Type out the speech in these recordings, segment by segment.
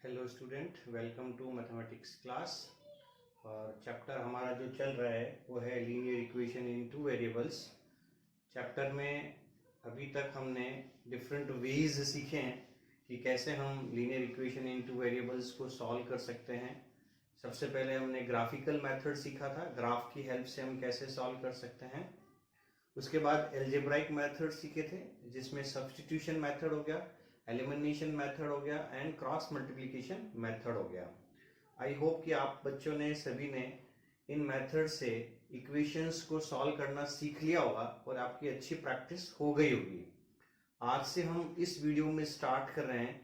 Hello student, welcome to mathematics class. और chapter हमारा जो चल रहा है वो है linear equation in two variables. Chapter में अभी तक हमने डिफरेंट वेज सीखे हैं कि कैसे हम linear equation in two variables को सॉल्व कर सकते हैं। सबसे पहले हमने ग्राफिकल मेथड सीखा था, ग्राफ की हेल्प से हम कैसे सॉल्व कर सकते हैं। उसके बाद एल्जेब्राइक मेथड सीखे थे जिसमें सब्स्टिट्यूशन मेथड हो गया, एलिमिनेशन मेथड हो गया एंड क्रॉस मल्टीप्लिकेशन मेथड हो गया। आई होप कि आप बच्चों ने सभी ने इन मेथड से इक्वेशंस को सॉल्व करना सीख लिया होगा और आपकी अच्छी प्रैक्टिस हो गई होगी। आज से हम इस वीडियो में स्टार्ट कर रहे हैं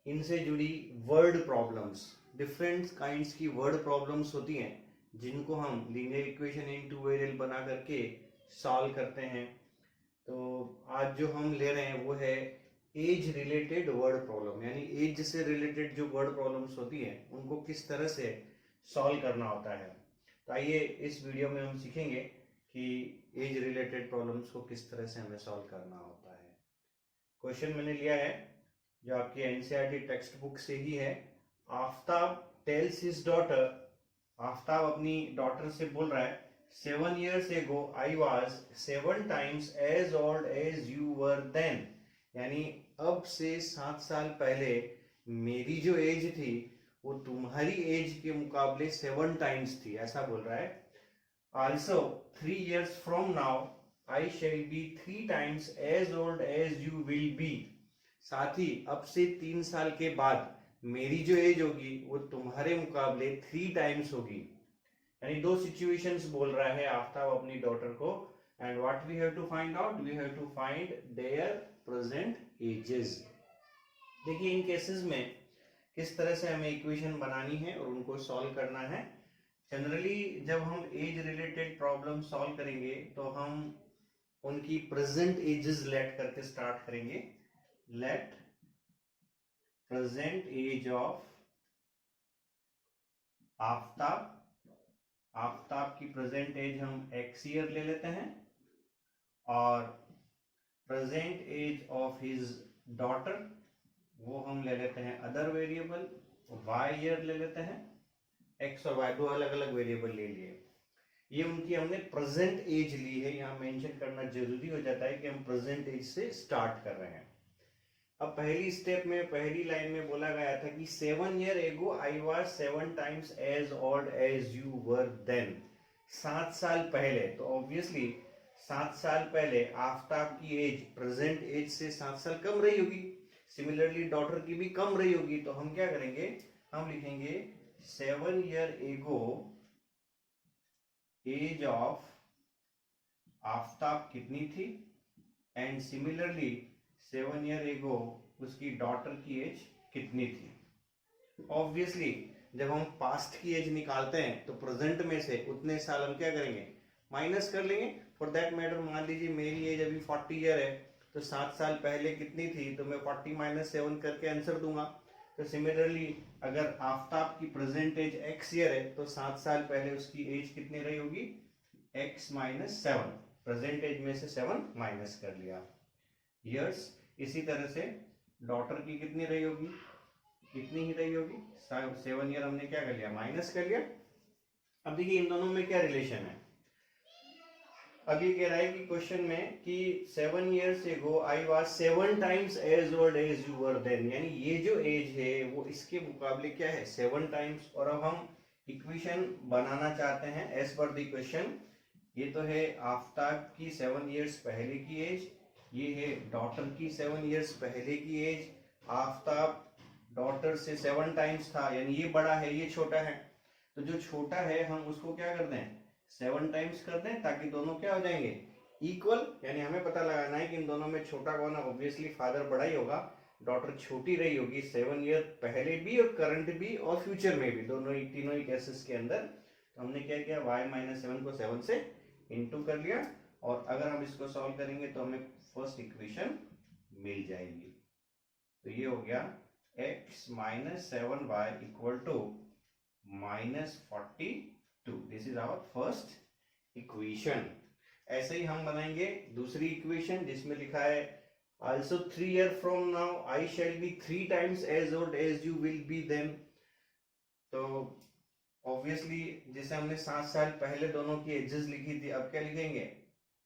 इनसे जुड़ी वर्ड प्रॉब्लम्स। डिफरेंट काइंड्स की वर्ड प्रॉब्लम्स होती हैं जिनको हम linear equation in two variable बना करके सॉल्व करते हैं। तो आज जो हम ले रहे हैं वो है एज रिलेटेड वर्ड प्रॉब्लम, यानी एज से रिलेटेड जो वर्ड प्रॉब्लम्स होती हैं उनको किस तरह से सॉल्व करना होता है। तो आइए इस वीडियो में हम सीखेंगे कि एज रिलेटेड प्रॉब्लम्स को किस तरह से हमें सॉल्व करना होता है। क्वेश्चन मैंने लिया है जो आपकी एनसीईआरटी टेक्स्ट बुक से ही है। Aftab tales his daughter, Aftab अपनी डॉटर से बोल रहा है, 7 years ago I was 7 times as old as you were then। यानी अब से 7 साल पहले मेरी जो एज थी वो तुम्हारी एज के मुकाबले 7 टाइम्स थी, ऐसा बोल रहा है। Also 3 years from now I shall be 3 times as old as you will be। साथ ही अब से 3 साल के बाद मेरी जो एज होगी वो तुम्हारे मुकाबले 3 टाइम्स होगी। यानी दो सिचुएशंस बोल रहा है आफ्ताब अपनी डॉटर को। And what we have to find out, we have to find their present ages. देखिए इन केसेस में किस तरह से हमें इक्वेशन बनानी है और उनको सॉल्व करना है। जनरली जब हम एज रिलेटेड प्रॉब्लम सॉल्व करेंगे तो हम उनकी प्रेजेंट एजेस लेट करके स्टार्ट करेंगे। Let present age of Aftab, Aftab की प्रेजेंट एज हम x ईयर ले लेते हैं और present age of his daughter वो हम ले लेते हैं अदर वेरिएबल y ईयर ले लेते हैं। x और y दो अलग अलग वेरिएबल ले लिए, ये उनकी हमने प्रेजेंट एज ली है। यहाँ मेंशन करना जरूरी हो जाता है कि हम प्रेजेंट एज से स्टार्ट कर रहे हैं। अब पहली स्टेप में पहली लाइन में बोला गया था कि 7 year ago I was 7 times as old as you were then। 7 साल पहले, तो ऑब्वियसली 7 साल पहले आफ्ताब की एज प्रेजेंट एज से 7 साल कम रही होगी। सिमिलरली डॉटर की भी कम रही होगी। तो हम क्या करेंगे, हम लिखेंगे 7 year ago age of Aftab कितनी थी, एंड सिमिलरली 7 year ago उसकी डॉटर की एज कितनी थी। ऑब्वियसली जब हम पास्ट की एज निकालते हैं तो प्रेजेंट में से उतने साल हम क्या करेंगे, माइनस कर लेंगे। फॉर दैट मैटर मान लीजिए मेरी एज अभी 40 ईयर है, तो 7 साल पहले कितनी थी, तो मैं 40 - 7 करके आंसर दूंगा। तो सिमिलरली अगर आफ्ताब की प्रेजेंट एज x ईयर है तो 7 साल पहले उसकी एज कितनी रही होगी, x - 7। प्रेजेंट एज में से 7 माइनस कर लिया ईयर्स। इसी तरह से डॉटर की कितनी रही होगी, कितनी ही रही होगी, 7 ईयर हमने क्या कर लिया, माइनस कर लिया। अब देखिए इन दोनों में क्या रिलेशन है। अब ये कह रहा है कि क्वेश्चन में कि 7 years ago I was 7 times as old as you were then। यानी ये जो एज है वो इसके मुकाबले क्या है, 7 टाइम्स। और अब हम इक्वेशन बनाना चाहते हैं एज पर द क्वेश्चन। ये तो है आफ्ताब की 7 years पहले की एज, ये है डॉटर की 7 years पहले की एज। आफ्ताब डॉटर से 7 टाइम्स था, यानी ये बड़ा है ये छोटा है। तो जो छोटा है हम उसको क्या कर दें, 7 टाइम्स कर दें, ताकि दोनों क्या हो जाएंगे, इक्वल। यानी हमें पता लगाना है कि इन दोनों में छोटा कौन है। ऑब्वियसली फादर बड़ा ही होगा, डॉटर छोटी रही होगी 7 ईयर पहले भी और करंट भी और फ्यूचर में भी, दोनों ही तीनों ही केसेस के अंदर। तो हमने क्या किया, y - 7 को 7 से इंटू कर लिया। और अगर हम इसको सॉल्व करेंगे तो हमें फर्स्ट इक्वेशन मिल जाएगी। तो ये हो गया x - 7y equal to -42। This is our first equation. ऐसे ही हम बनाएंगे दूसरी इक्वेशन जिसमें लिखा है Also 3 years from now I shall be 3 times as old as you will be then. तो ऑब्वियसली जैसे हमने 7 साल पहले दोनों की एजेस लिखी थी, अब क्या लिखेंगे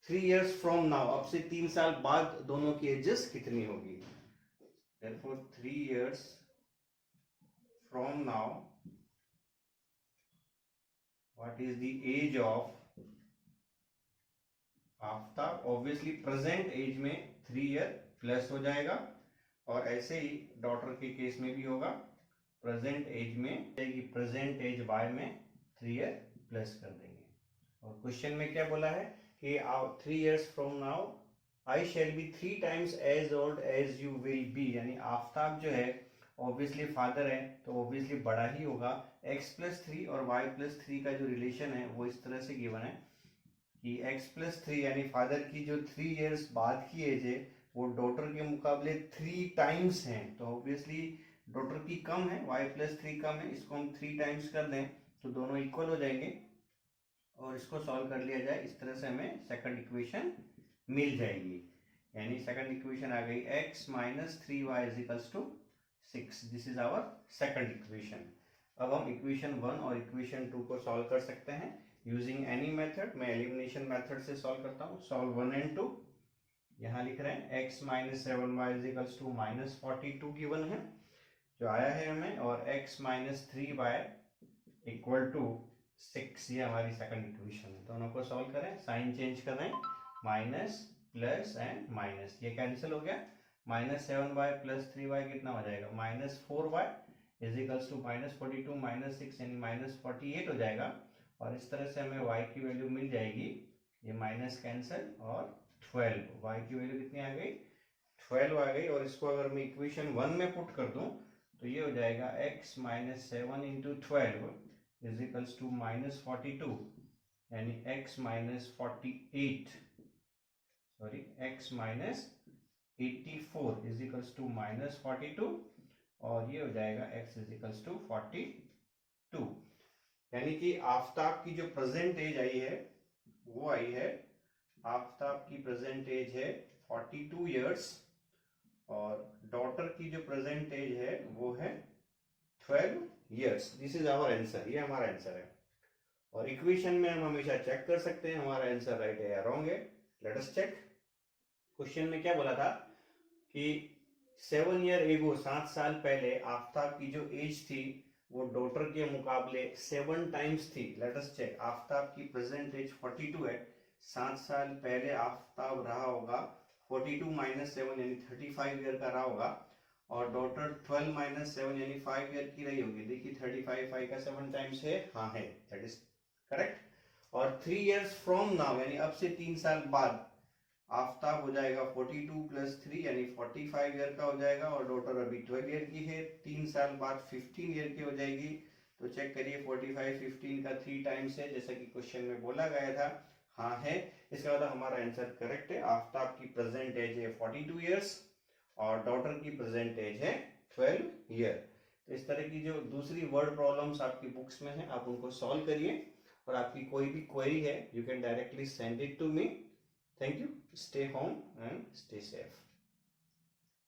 3 years from now, अब से 3 साल बाद दोनों की एजेस कितनी होगी. Therefore 3 years from now what is the age of Aftab. Obviously present age में 3 ईयर प्लस हो जाएगा, और ऐसे ही डॉटर के केस में भी होगा, प्रेजेंट एज में प्रेजेंट एज वाई में 3 ईयर प्लस कर देंगे. और क्वेश्चन में क्या बोला है कि 3 years from now I shall be 3 times as old as you will be. यानी आफ्ताब जो है ऑब्वियसली फादर है तो ऑब्वियसली बड़ा ही होगा. x+3 और y+3 का जो रिलेशन है वो इस तरह से गिवन है कि x+3 यानी फादर की जो 3 years बाद की एज है वो डॉटर के मुकाबले 3 times है, तो ऑब्वियसली डॉटर की कम है, y+3 कम है, इसको हम 3 times कर दें तो दोनों इक्वल हो जाएंगे और इसको सॉल्व कर लिया जाए. इस तरह से हमें सेकंड इक्वेशन मिल जाएगी. यानी सेकंड इक्वेशन आ गई x - 3y = 6. This is our second equation. अब हम इक्वेशन 1 और इक्वेशन 2 को सॉल्व कर सकते हैं यूजिंग एनी मेथड. मैं एलिमिनेशन मेथड से सॉल्व करता हूँ. Solve 1 and 2. यहाँ लिख रहे हैं x - 7y = -42 गिवन है जो आया है हमें, और x - 3y = 6. ये हमारी सेकंड इक्वेशन है. दोनों को सॉल्व करें, साइन चेंज कर रहे हैं, माइनस प्लस एंड माइनस, ये कैंसिल हो गया. -7y + 3y कितना हो जाएगा, -4y = -42 - 6 यानी -48 हो जाएगा. और इस तरह से हमें y की वैल्यू मिल जाएगी, ये माइनस कैंसिल, और 12. y की वैल्यू कितनी आ गई, 12 आ गई. और इसको अगर मैं इक्वेशन 1 में पुट कर दूं तो ये हो जाएगा x - 7 × 12 = -42 यानी x - 48 सॉरी x - 84 = -42, और ये हो जाएगा x = 42. यानी कि आफ्ताब की जो प्रेजेंट एज आई है वो आई है, आफ्ताब की प्रेजेंट एज है 42 years, और डॉटर की जो प्रेजेंट एज है वो है 12 years. This is our answer. ये हमारा आंसर है. और इक्वेशन में हम हमेशा चेक कर सकते हैं हमारा आंसर राइट है या रॉन्ग है. Let us check. क्वेश्चन में क्या बोला था कि 7 year ago 7 साल पहले आफ्ताब की जो एज थी वो डॉटर के मुकाबले 7 times थी. Let us check. आफ्ताब की प्रेजेंट एज 42 है, 7 साल पहले आफ्ताब रहा होगा 42 - 7 यानी 35 ईयर का रहा होगा, और डॉटर 12 - 7 यानी 5 ईयर की रही होगी. देखिए 35 5 का 7 times है, हाँ है, दैट इज करेक्ट. और 3 years फ्रॉम नाउ यानी अब से 3 साल बाद आफ्ताब हो जाएगा 42 + 3 यानी 45 ईयर का हो जाएगा, और डॉटर अभी 12 ईयर की है, 3 साल बाद 15 ईयर की हो जाएगी. तो चेक करिए 45 15 का 3 times है जैसा कि क्वेश्चन में बोला गया था, हाँ है. इसका मतलब हमारा आंसर करेक्ट है. आफ्ताब की प्रेजेंट एज है 42 years और डॉटर की प्रेजेंट एज है 12 year. तो इस तरह की जो दूसरी वर्ड प्रॉब्लम्स आपकी बुक्स में है आप उनको सॉल्व करिए, और आपकी कोई भी क्वेरी है you can directly send it to me. Thank you. Stay home and stay safe.